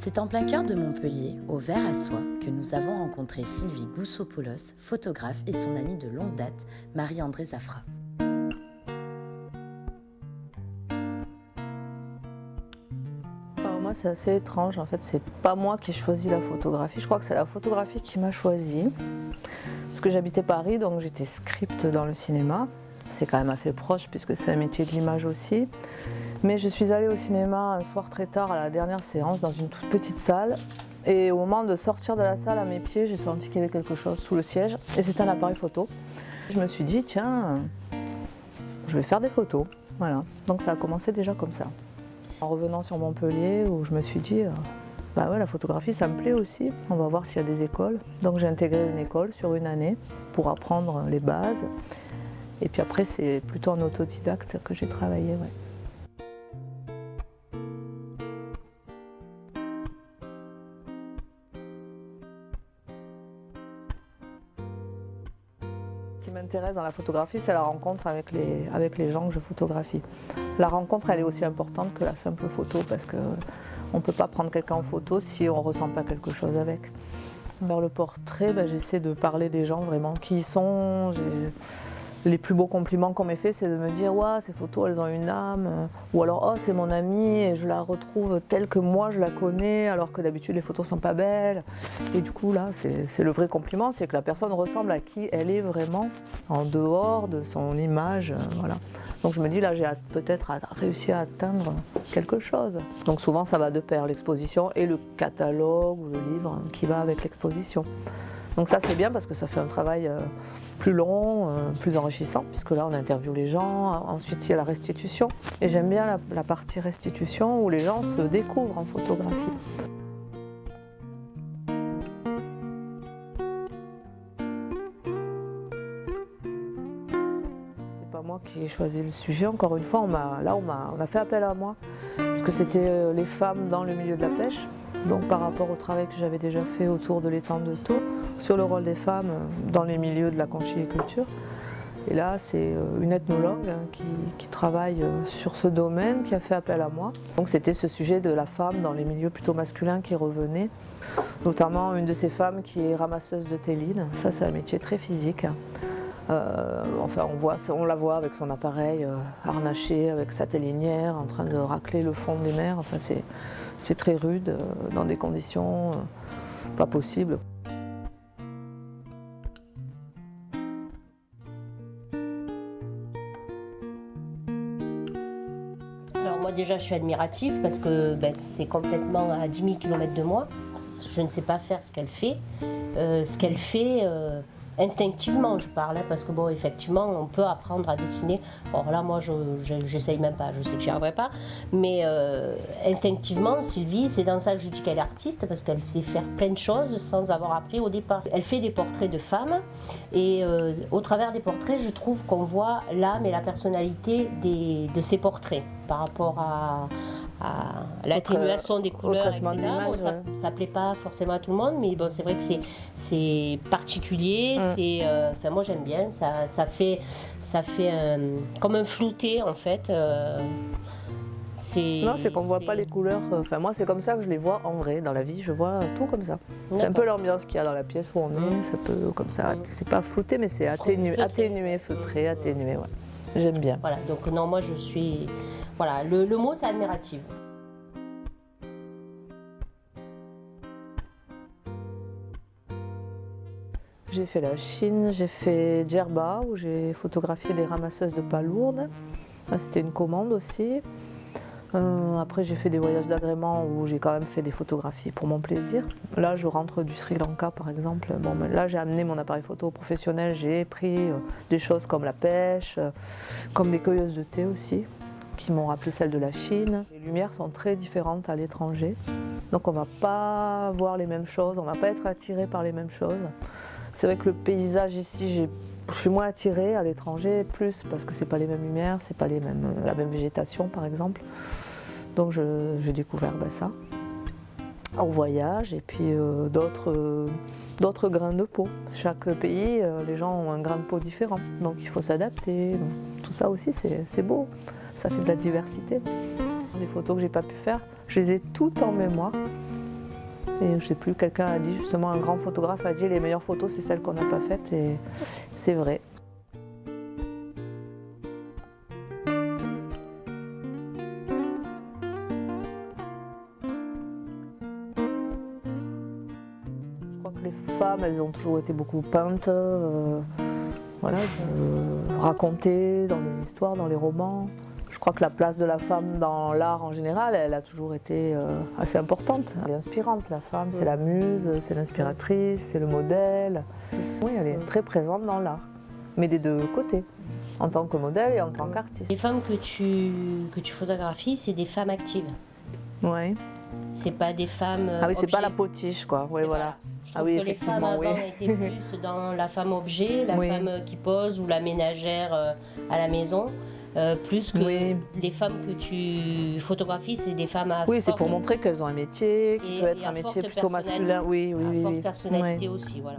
C'est en plein cœur de Montpellier, au Ver à Soie, que nous avons rencontré Sylvie Goussopoulos, photographe, et son amie de longue date, Marie-Andrée Zafra. Moi, c'est assez étrange. En fait, c'est pas moi qui ai choisi la photographie. Je crois que c'est la photographie qui m'a choisi. Parce que j'habitais Paris, donc j'étais script dans le cinéma. C'est quand même assez proche puisque c'est un métier de l'image aussi. Mais je suis allée au cinéma un soir très tard à la dernière séance dans une toute petite salle. Et au moment de sortir de la salle, à mes pieds, j'ai senti qu'il y avait quelque chose sous le siège. Et c'était un appareil photo. Je me suis dit, tiens, je vais faire des photos. Voilà. Donc ça a commencé déjà comme ça. En revenant sur Montpellier, où je me suis dit, bah ouais, la photographie ça me plaît aussi, on va voir s'il y a des écoles. Donc j'ai intégré une école sur une année pour apprendre les bases. Et puis après c'est plutôt en autodidacte que j'ai travaillé. Ouais. Ce qui m'intéresse dans la photographie, c'est la rencontre avec les gens que je photographie. La rencontre, elle est aussi importante que la simple photo parce qu'on ne peut pas prendre quelqu'un en photo si on ne ressent pas quelque chose avec. Vers le portrait, j'essaie de parler des gens vraiment qui y sont. Les plus beaux compliments qu'on m'ait fait, c'est de me dire « Waouh, ces photos, elles ont une âme » ou alors « Oh, c'est mon amie et je la retrouve telle que moi je la connais alors que d'habitude les photos sont pas belles. » Et du coup là, c'est le vrai compliment, c'est que la personne ressemble à qui elle est vraiment en dehors de son image. Voilà. Donc je me dis là, j'ai peut-être réussi à atteindre quelque chose. Donc souvent ça va de pair, l'exposition et le catalogue ou le livre qui va avec l'exposition. Donc ça c'est bien parce que ça fait un travail plus long, plus enrichissant, puisque là on interviewe les gens, ensuite il y a la restitution. Et j'aime bien la partie restitution où les gens se découvrent en photographie. C'est pas moi qui ai choisi le sujet, encore une fois, on a fait appel à moi, parce que c'était les femmes dans le milieu de la pêche. Donc par rapport au travail que j'avais déjà fait autour de l'étang de Thau, sur le rôle des femmes dans les milieux de la conchyliculture. Et là, c'est une ethnologue qui travaille sur ce domaine qui a fait appel à moi. Donc c'était ce sujet de la femme dans les milieux plutôt masculins qui revenait, notamment une de ces femmes qui est ramasseuse de théline. Ça, c'est un métier très physique. Enfin, on la voit avec son appareil harnaché, avec sa télinière, en train de racler le fond des mers. Enfin, c'est très rude, dans des conditions pas possibles. Alors moi déjà je suis admirative parce que c'est complètement à 10 000 km de moi. Je ne sais pas faire ce qu'elle fait. Instinctivement je parle, parce que bon effectivement on peut apprendre à dessiner. Or là moi j'essaye même pas, je sais que j'y arriverai pas. Mais instinctivement Sylvie, c'est dans ça que je dis qu'elle est artiste, parce qu'elle sait faire plein de choses sans avoir appris au départ. Elle fait des portraits de femmes et au travers des portraits je trouve qu'on voit l'âme et la personnalité de ces portraits par rapport à l'atténuation des couleurs, etc. Bon, ça ne plaît pas forcément à tout le monde, mais bon, c'est vrai que c'est particulier. Enfin, moi j'aime bien, ça fait comme un flouté en fait. Non, c'est qu'on ne voit pas les couleurs. Enfin, moi, c'est comme ça que je les vois en vrai. Dans la vie, je vois tout comme ça. C'est un peu l'ambiance qu'il y a dans la pièce où on est. Ça peut, comme ça, c'est pas flouté, mais c'est atténué, feutré, atténué. Ouais. J'aime bien. Voilà, donc non, moi je suis. Voilà, le mot c'est admirative. J'ai fait la Chine, j'ai fait Djerba où j'ai photographié des ramasseuses de palourdes. C'était une commande aussi. Après j'ai fait des voyages d'agrément où j'ai quand même fait des photographies pour mon plaisir. Là je rentre du Sri Lanka par exemple. Bon, là j'ai amené mon appareil photo professionnel, j'ai pris des choses comme la pêche, comme des cueilleuses de thé aussi, qui m'ont rappelé celles de la Chine. Les lumières sont très différentes à l'étranger, donc on ne va pas voir les mêmes choses, on ne va pas être attiré par les mêmes choses. C'est vrai que le paysage ici, je suis moins attirée, à l'étranger plus, parce que c'est pas les mêmes lumières, c'est pas la même végétation par exemple. Donc j'ai découvert ça en voyage, et puis d'autres grains de peau. Chaque pays, les gens ont un grain de peau différent, donc il faut s'adapter. Tout ça aussi c'est beau, ça fait de la diversité. Les photos que j'ai pas pu faire, je les ai toutes en mémoire. Et je ne sais plus, quelqu'un a dit justement, un grand photographe a dit les meilleures photos c'est celles qu'on n'a pas faites et c'est vrai. Je crois que les femmes, elles ont toujours été beaucoup peintes, voilà, racontées dans les histoires, dans les romans. Je crois que la place de la femme dans l'art en général, elle a toujours été assez importante. Elle est inspirante, la femme, c'est la muse, c'est l'inspiratrice, c'est le modèle. Oui, elle est très présente dans l'art, mais des deux côtés, en tant que modèle et en tant qu'artiste. Les femmes que tu photographies, c'est des femmes actives. Oui. C'est pas des femmes. Ah oui, c'est objets. pas la potiche, quoi. Oui, voilà. Je trouve que les femmes avant étaient plus dans la femme objet, la femme qui pose ou la ménagère à la maison. Plus que les femmes que tu photographies, c'est des femmes à c'est pour montrer qu'elles ont un métier, qui peut être un métier plutôt masculin. Oui, forte personnalité aussi, voilà.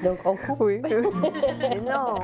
Donc on coupe. Oui. Mais non.